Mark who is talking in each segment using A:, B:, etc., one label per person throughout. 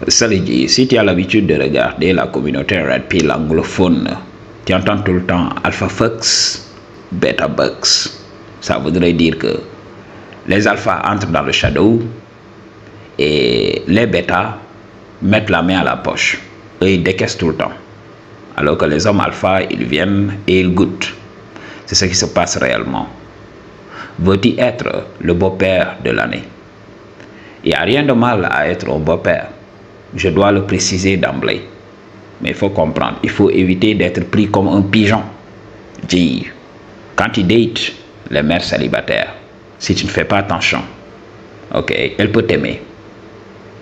A: Saligi, si tu as l'habitude de regarder la communauté Red Pill anglophone, tu entends tout le temps Alpha Fucks, Beta Bucks. Ça voudrait dire que les alphas entrent dans le shadow et les bêtas mettent la main à la poche. Et ils décaissent tout le temps. Alors que les hommes alpha, ils viennent et ils goûtent. C'est ce qui se passe réellement. Veux-tu être le beau-père de l'année? Il n'y a rien de mal à être un beau-père. Je dois le préciser d'emblée. Mais il faut comprendre, il faut éviter d'être pris comme un pigeon. Dis, quand tu dates les mères célibataires, si tu ne fais pas attention, ok, elle peut t'aimer.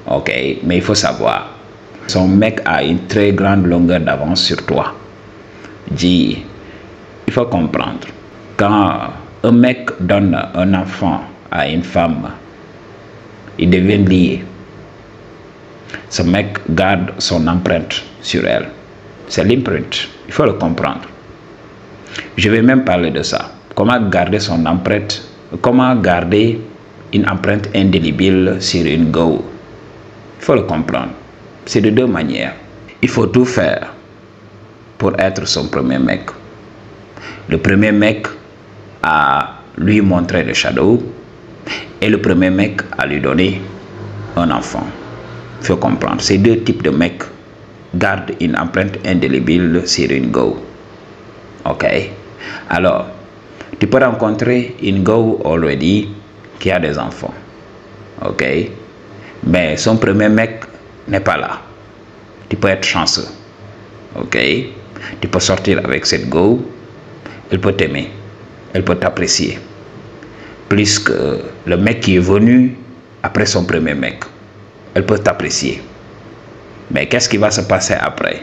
A: Ok, mais il faut savoir, son mec a une très grande longueur d'avance sur toi. Dis, il faut comprendre, quand un mec donne un enfant à une femme, ils deviennent liés. Ce mec garde son empreinte sur elle. C'est l'empreinte. Il faut le comprendre. Je vais même parler de ça. Comment garder son empreinte, comment garder une empreinte indélébile sur une go. Il faut le comprendre. C'est de deux manières. Il faut tout faire pour être son premier mec. Le premier mec à lui montrer le shadow et le premier mec à lui donner un enfant. Il faut comprendre. Ces deux types de mecs gardent une empreinte indélébile sur une go. Ok. Alors, tu peux rencontrer une go already qui a des enfants. Ok. Mais son premier mec n'est pas là. Tu peux être chanceux. Ok. Tu peux sortir avec cette go. Elle peut t'aimer. Elle peut t'apprécier. Plus que le mec qui est venu après son premier mec. Elle peut t'apprécier. Mais qu'est-ce qui va se passer après?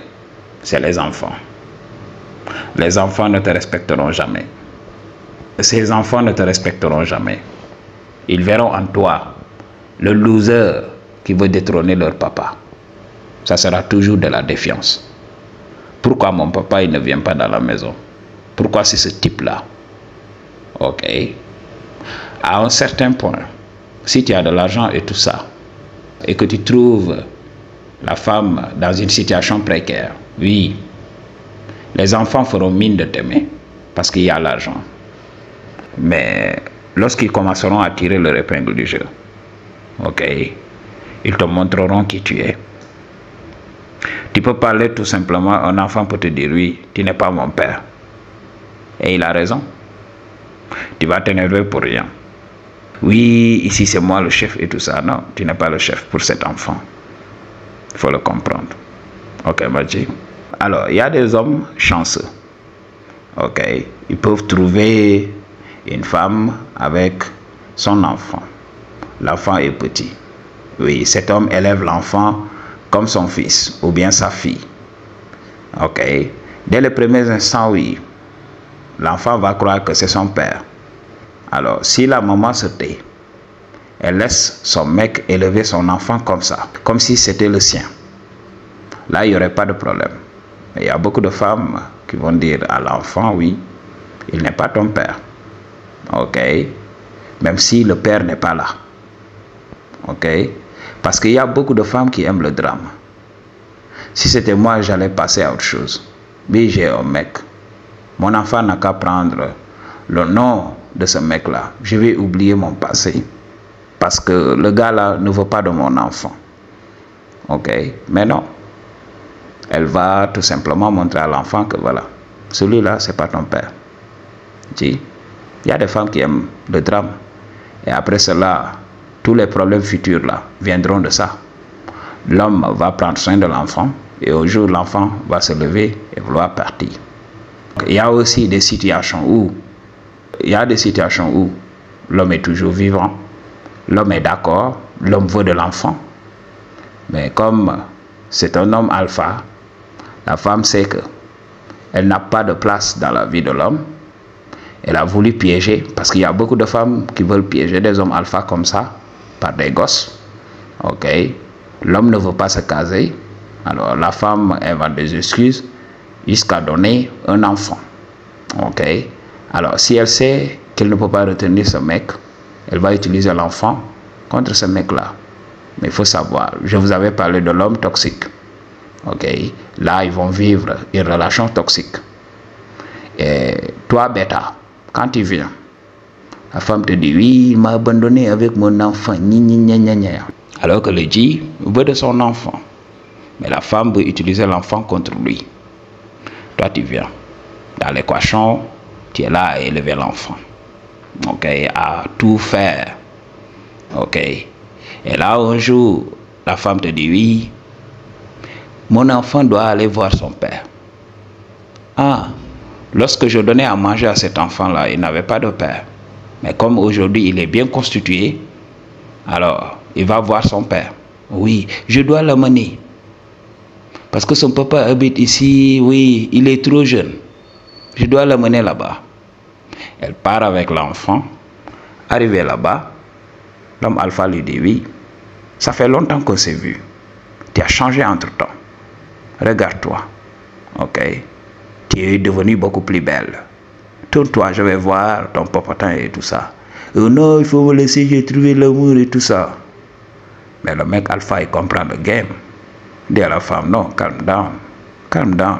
A: C'est les enfants. Les enfants ne te respecteront jamais. Ces enfants ne te respecteront jamais. Ils verront en toi le loser qui veut détrôner leur papa. Ça sera toujours de la défiance. Pourquoi mon papa il ne vient pas dans la maison? Pourquoi c'est ce type-là? Ok. À un certain point, si tu as de l'argent et tout ça, et que tu trouves la femme dans une situation précaire, oui, les enfants feront mine de t'aimer parce qu'il y a l'argent. Mais lorsqu'ils commenceront à tirer leur épingle du jeu, ok, ils te montreront qui tu es. Tu peux parler tout simplement, un enfant peut te dire oui, tu n'es pas mon père. Et il a raison. Tu vas t'énerver pour rien. Oui, ici c'est moi le chef et tout ça. Non, tu n'es pas le chef pour cet enfant. Il faut le comprendre. Ok, Maji. Alors, il y a des hommes chanceux. Ok, ils peuvent trouver une femme avec son enfant. L'enfant est petit. Oui, cet homme élève l'enfant comme son fils ou bien sa fille. Ok, dès les premiers instants, oui, l'enfant va croire que c'est son père. Alors, si la maman se tait, elle laisse son mec élever son enfant comme ça, comme si c'était le sien. Là, il n'y aurait pas de problème. Mais il y a beaucoup de femmes qui vont dire à l'enfant, oui, il n'est pas ton père. Ok? Même si le père n'est pas là. Ok? Parce qu'il y a beaucoup de femmes qui aiment le drame. Si c'était moi, j'allais passer à autre chose. Mais j'ai un mec. Mon enfant n'a qu'à prendre le nom de ce mec-là. Je vais oublier mon passé. Parce que le gars-là ne veut pas de mon enfant. Ok? Mais non. Elle va tout simplement montrer à l'enfant que voilà, celui-là, c'est pas ton père. Il y a des femmes qui aiment le drame. Et après cela, tous les problèmes futurs là viendront de ça. L'homme va prendre soin de l'enfant et au jour l'enfant va se lever et vouloir partir. Il y a aussi des situations où l'homme est toujours vivant, l'homme est d'accord, l'homme veut de l'enfant. Mais comme c'est un homme alpha, la femme sait que elle n'a pas de place dans la vie de l'homme. Elle a voulu piéger, parce qu'il y a beaucoup de femmes qui veulent piéger des hommes alpha comme ça, par des gosses. Ok, l'homme ne veut pas se caser, alors la femme invente des excuses jusqu'à donner un enfant. Ok, alors si elle sait qu'elle ne peut pas retenir ce mec, elle va utiliser l'enfant contre ce mec-là. Mais il faut savoir, je vous avais parlé de l'homme toxique. Ok, là, ils vont vivre une relation toxique. Et toi, bêta, quand tu viens, la femme te dit, oui, il m'a abandonné avec mon enfant. Alors que le G veut de son enfant. Mais la femme veut utiliser l'enfant contre lui. Toi, tu viens. Dans l'équation, tu es là à élever l'enfant. Ok, à tout faire. Ok. Et là, un jour, la femme te dit, oui, mon enfant doit aller voir son père. Ah, lorsque je donnais à manger à cet enfant-là, il n'avait pas de père. Mais comme aujourd'hui, il est bien constitué, alors, il va voir son père. Oui, je dois l'amener. Parce que son papa habite ici, oui, il est trop jeune. Je dois l'amener là-bas. Elle part avec l'enfant. Arrivé là-bas, l'homme alpha lui dit, oui, ça fait longtemps qu'on s'est vu. Tu as changé entre-temps. Regarde-toi. Ok. Tu es devenue beaucoup plus belle. Tourne-toi, je vais voir ton papa et tout ça. Oh non, il faut me laisser, j'ai trouvé l'amour et tout ça. Mais le mec alpha, il comprend le game. Il dit à la femme, non, calm down. Calm down.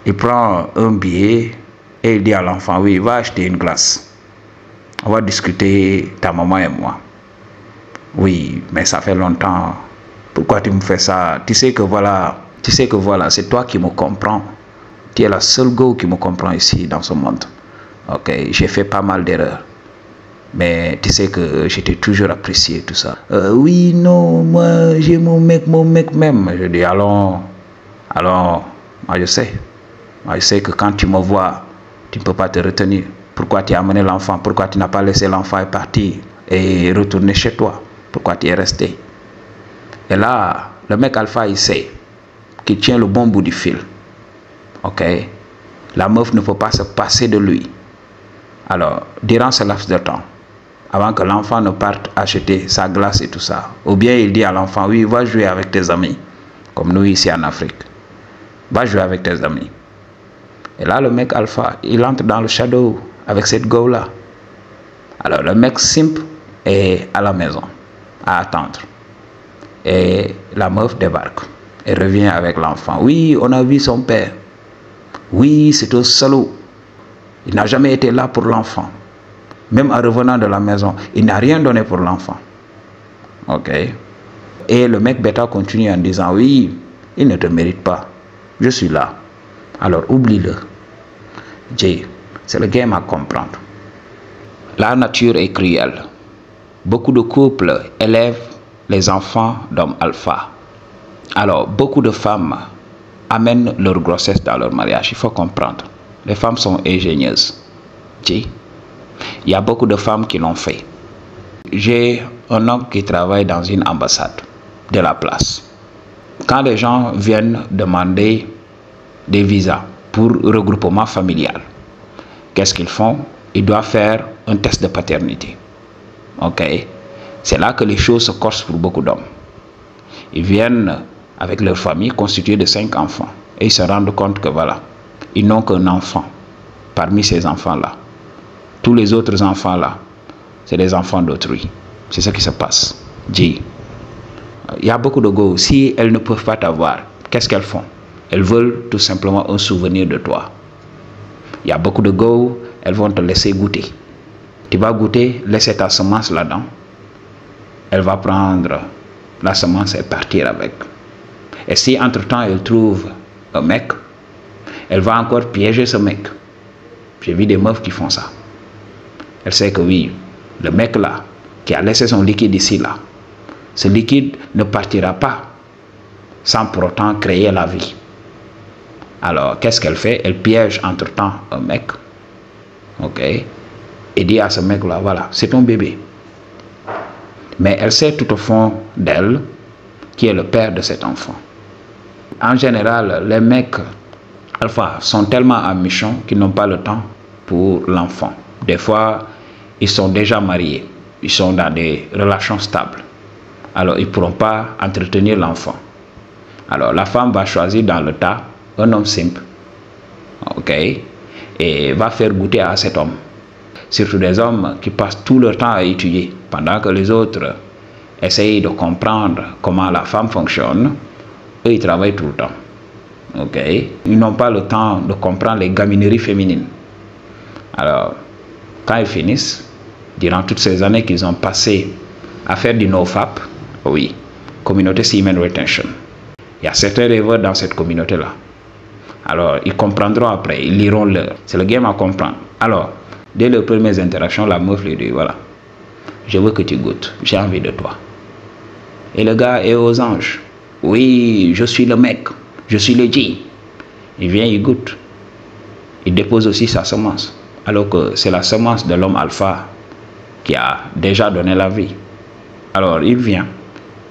A: Il prend un billet et il dit à l'enfant, oui, va acheter une glace. On va discuter, ta maman et moi. Oui, mais ça fait longtemps. Pourquoi tu me fais ça? Tu sais que voilà, c'est toi qui me comprends. Tu es la seule go qui me comprend ici dans ce monde. Ok, j'ai fait pas mal d'erreurs. Mais tu sais que je t'ai toujours apprécié tout ça. Oui, non, moi j'ai mon mec même. Je dis, allons. Moi je sais que quand tu me vois, tu ne peux pas te retenir. Pourquoi tu as amené l'enfant? Pourquoi tu n'as pas laissé l'enfant partir et retourner chez toi? Pourquoi tu es resté? Et là, le mec alpha, il sait qu'il tient le bon bout du fil. Ok? La meuf ne peut pas se passer de lui. Alors, durant ce laps de temps, avant que l'enfant ne parte acheter sa glace et tout ça, ou bien il dit à l'enfant, oui, va jouer avec tes amis, comme nous ici en Afrique. Va jouer avec tes amis. Et là, le mec alpha, il entre dans le shadow avec cette go-là. Alors, le mec simp est à la maison, à attendre. Et la meuf débarque et revient avec l'enfant. Oui, on a vu son père. Oui, c'est un salaud. Il n'a jamais été là pour l'enfant. Même en revenant de la maison, il n'a rien donné pour l'enfant. Ok. Et le mec bêta continue en disant, oui, il ne te mérite pas. Je suis là. Alors oublie-le. Jay, c'est le game à comprendre. La nature est cruelle. Beaucoup de couples élèvent les enfants d'hommes alpha. Alors, beaucoup de femmes amènent leur grossesse dans leur mariage. Il faut comprendre. Les femmes sont ingénieuses. Jay, il y a beaucoup de femmes qui l'ont fait. J'ai un homme qui travaille dans une ambassade de la place. Quand les gens viennent demander des visas pour regroupement familial, qu'est-ce qu'ils font? Ils doivent faire un test de paternité. Ok? C'est là que les choses se corsent pour beaucoup d'hommes. Ils viennent avec leur famille constituée de 5 enfants et ils se rendent compte que voilà, ils n'ont qu'un enfant parmi ces enfants-là. Tous les autres enfants-là, c'est des enfants d'autrui. C'est ce qui se passe. G. Il y a beaucoup de go. Si elles ne peuvent pas t'avoir, qu'est-ce qu'elles font? Elles veulent tout simplement un souvenir de toi. Il y a beaucoup de go, elles vont te laisser goûter. Tu vas goûter, laisser ta semence là-dedans. Elle va prendre la semence et partir avec. Et si entre-temps elle trouve un mec, elle va encore piéger ce mec. J'ai vu des meufs qui font ça. Elle sait que oui, le mec là, qui a laissé son liquide ici là, ce liquide ne partira pas sans pour autant créer la vie. Alors, qu'est-ce qu'elle fait? Elle piège entre-temps un mec. Ok? Et dit à ce mec là, voilà, c'est ton bébé. Mais elle sait tout au fond d'elle qui est le père de cet enfant. En général, les mecs alpha sont tellement amichons qu'ils n'ont pas le temps pour l'enfant. Des fois, ils sont déjà mariés. Ils sont dans des relations stables. Alors, ils ne pourront pas entretenir l'enfant. Alors, la femme va choisir dans le tas un homme simple. Ok? Et va faire goûter à cet homme. Surtout des hommes qui passent tout leur temps à étudier, pendant que les autres essayent de comprendre comment la femme fonctionne, eux, ils travaillent tout le temps. Ok? Ils n'ont pas le temps de comprendre les gamineries féminines. Alors, quand ils finissent, durant toutes ces années qu'ils ont passées à faire du NoFap, oui, communauté Semen Retention, il y a certains rêveurs dans cette communauté-là. Alors, ils comprendront après, ils liront l'heure. C'est le game à comprendre. Alors, dès les premières interactions, la meuf lui dit, voilà, je veux que tu goûtes, j'ai envie de toi. Et le gars est aux anges. Oui, je suis le mec, je suis le G. Il vient, il goûte. Il dépose aussi sa semence. Alors que c'est la semence de l'homme alpha qui a déjà donné la vie. Alors, il vient,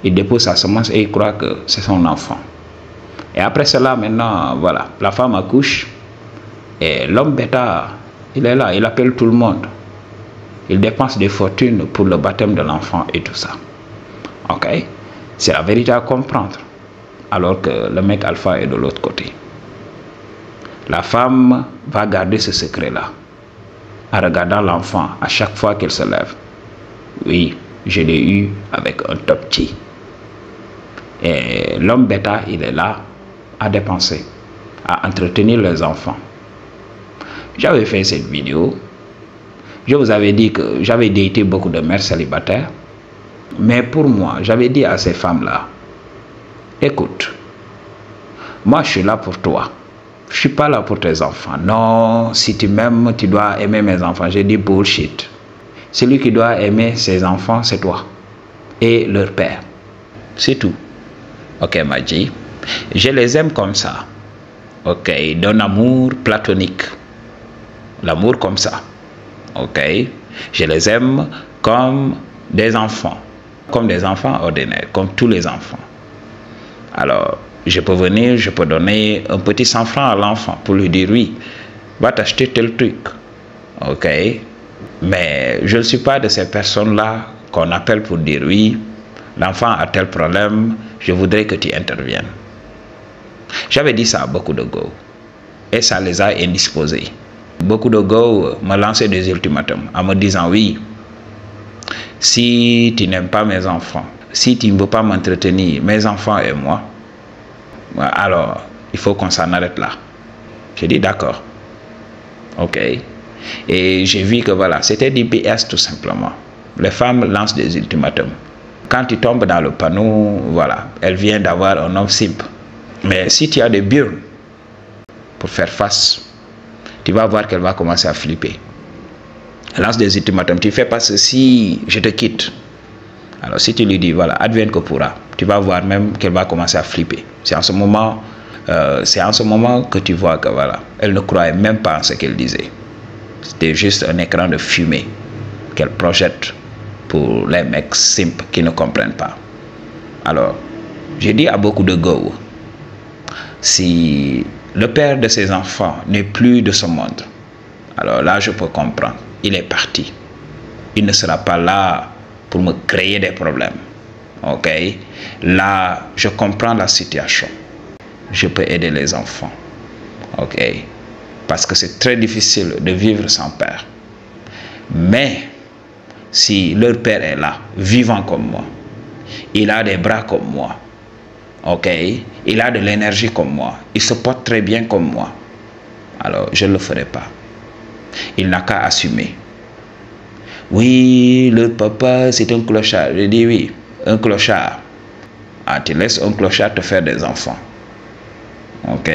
A: il dépose sa semence et il croit que c'est son enfant. Et après cela, maintenant, voilà, la femme accouche et l'homme bêta, il est là, il appelle tout le monde. Il dépense des fortunes pour le baptême de l'enfant et tout ça. Ok? C'est la vérité à comprendre. Alors que le mec alpha est de l'autre côté. La femme va garder ce secret-là en regardant l'enfant à chaque fois qu'elle se lève. Oui, je l'ai eu avec un top G. Et l'homme bêta, il est là à dépenser, à entretenir les enfants. J'avais fait cette vidéo. Je vous avais dit que j'avais daté beaucoup de mères célibataires. Mais pour moi, j'avais dit à ces femmes-là, écoute, moi je suis là pour toi. Je ne suis pas là pour tes enfants. Non, si tu m'aimes, tu dois aimer mes enfants. J'ai dit bullshit. Celui qui doit aimer ses enfants, c'est toi. Et leur père. C'est tout. Ok, Madji. Je les aime comme ça. Ok, d'un amour platonique. L'amour comme ça. Ok. Je les aime comme des enfants. Comme des enfants ordinaires. Comme tous les enfants. Alors, je peux venir, je peux donner un petit 100 francs à l'enfant pour lui dire oui, va t'acheter tel truc. Ok. Mais je ne suis pas de ces personnes-là qu'on appelle pour dire oui, l'enfant a tel problème, je voudrais que tu interviennes. J'avais dit ça à beaucoup de go et ça les a indisposés. Beaucoup de go me lançaient des ultimatums en me disant oui, si tu n'aimes pas mes enfants, si tu ne veux pas m'entretenir, mes enfants et moi, alors il faut qu'on s'en arrête là. J'ai dit d'accord. Ok. Et j'ai vu que voilà, c'était du BS tout simplement. Les femmes lancent des ultimatums. Quand tu tombes dans le panneau, voilà, elle vient d'avoir un homme simple. Mais si tu as des burnes pour faire face, tu vas voir qu'elle va commencer à flipper. Elle lance des ultimatums. Tu ne fais pas ceci, je te quitte. Alors si tu lui dis, voilà, advienne que pourra, tu vas voir même qu'elle va commencer à flipper. C'est en ce moment que tu vois que voilà, elle ne croyait même pas en ce qu'elle disait. C'était juste un écran de fumée qu'elle projette pour les mecs simples qui ne comprennent pas. Alors, j'ai dit à beaucoup de go, si le père de ses enfants n'est plus de ce monde, alors là je peux comprendre, il est parti. Il ne sera pas là pour me créer des problèmes. Ok? Là, je comprends la situation. Je peux aider les enfants. Ok? Parce que c'est très difficile de vivre sans père. Mais, si leur père est là, vivant comme moi, il a des bras comme moi, ok? Il a de l'énergie comme moi, il se porte très bien comme moi, alors je ne le ferai pas. Il n'a qu'à assumer. Oui, le papa, c'est un clochard. Je dis oui, un clochard. Ah, tu laisses un clochard te faire des enfants. Ok?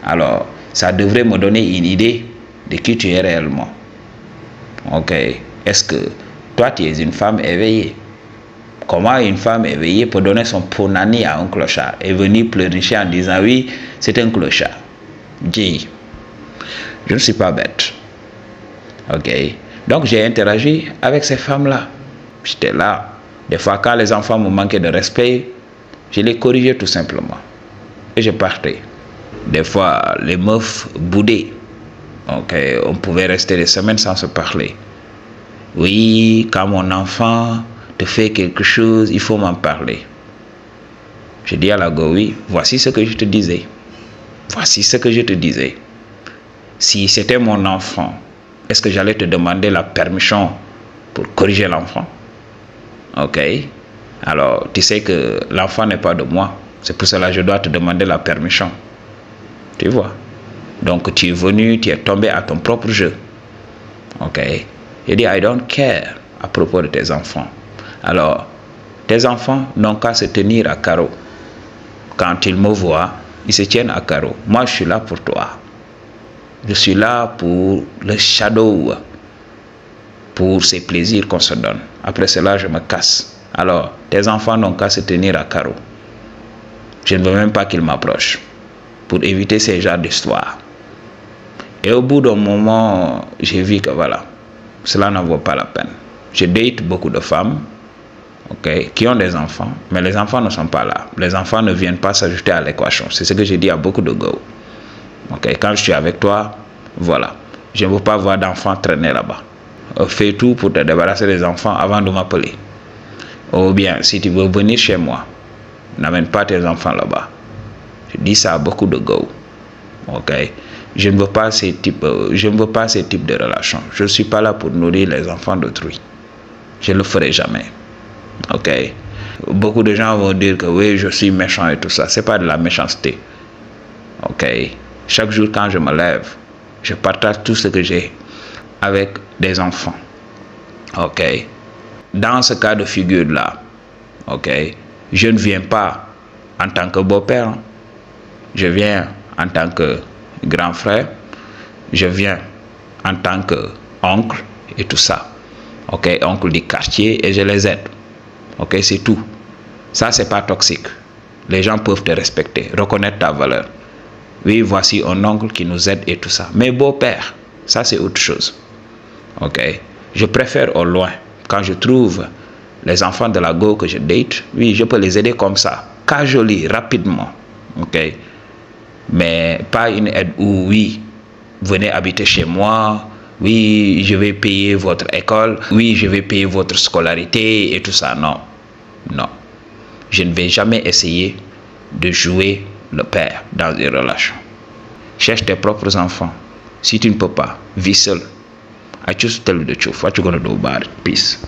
A: Alors, ça devrait me donner une idée de qui tu es réellement. Ok? Est-ce que toi, tu es une femme éveillée? Comment une femme éveillée peut donner son punani à un clochard et venir pleurnicher en disant oui, c'est un clochard? Dis, je ne suis pas bête. Ok? Donc j'ai interagi avec ces femmes-là. J'étais là. Des fois, quand les enfants me manquaient de respect, je les corrigeais tout simplement. Et je partais. Des fois, les meufs boudaient. Donc, on pouvait rester des semaines sans se parler. Oui, quand mon enfant te fait quelque chose, il faut m'en parler. Je dis à la go, oui, voici ce que je te disais. Voici ce que je te disais. Si c'était mon enfant, est-ce que j'allais te demander la permission pour corriger l'enfant? Ok. Alors, tu sais que l'enfant n'est pas de moi. C'est pour cela que je dois te demander la permission. Tu vois? Donc, tu es venu, tu es tombé à ton propre jeu. Ok? Il dit, I don't care à propos de tes enfants. Alors, tes enfants n'ont qu'à se tenir à carreau. Quand ils me voient, ils se tiennent à carreau. Moi, je suis là pour toi. Je suis là pour le shadow, pour ces plaisirs qu'on se donne. Après cela, je me casse. Alors, tes enfants n'ont qu'à se tenir à carreau. Je ne veux même pas qu'ils m'approchent pour éviter ces genres d'histoires. Et au bout d'un moment, j'ai vu que voilà, cela n'en vaut pas la peine. Je date beaucoup de femmes, ok, qui ont des enfants, mais les enfants ne sont pas là. Les enfants ne viennent pas s'ajouter à l'équation. C'est ce que j'ai dit à beaucoup de gars. Ok, quand je suis avec toi, voilà. Je ne veux pas voir d'enfants traîner là-bas. Fais tout pour te débarrasser des enfants avant de m'appeler. Ou bien, si tu veux venir chez moi, n'amène pas tes enfants là-bas. Je dis ça à beaucoup de gars. Ok. Je ne veux pas ces types de relations. Je ne suis pas là pour nourrir les enfants d'autrui. Je ne le ferai jamais. Ok. Beaucoup de gens vont dire que oui, je suis méchant et tout ça. C'est pas de la méchanceté. Ok. Chaque jour quand je me lève, je partage tout ce que j'ai avec des enfants. Ok. Dans ce cas de figure-là, ok, je ne viens pas en tant que beau-père. Je viens en tant que grand frère. Je viens en tant que oncle et tout ça. Ok, oncle du quartier et je les aide. Ok, c'est tout. Ça, c'est pas toxique. Les gens peuvent te respecter, reconnaître ta valeur. Oui, voici un oncle qui nous aide et tout ça. Mais beau-père, ça c'est autre chose. Ok. Je préfère au loin. Quand je trouve les enfants de la go que je date, oui, je peux les aider comme ça. Casually, rapidement. Ok. Mais pas une aide où, oui, venez habiter chez moi. Oui, je vais payer votre école. Oui, je vais payer votre scolarité et tout ça. Non. Non. Je ne vais jamais essayer de jouer le père dans une relation. Cherche tes propres enfants. Si tu ne peux pas, vis seul. I just tell you the truth. What you gonna do about it? Peace.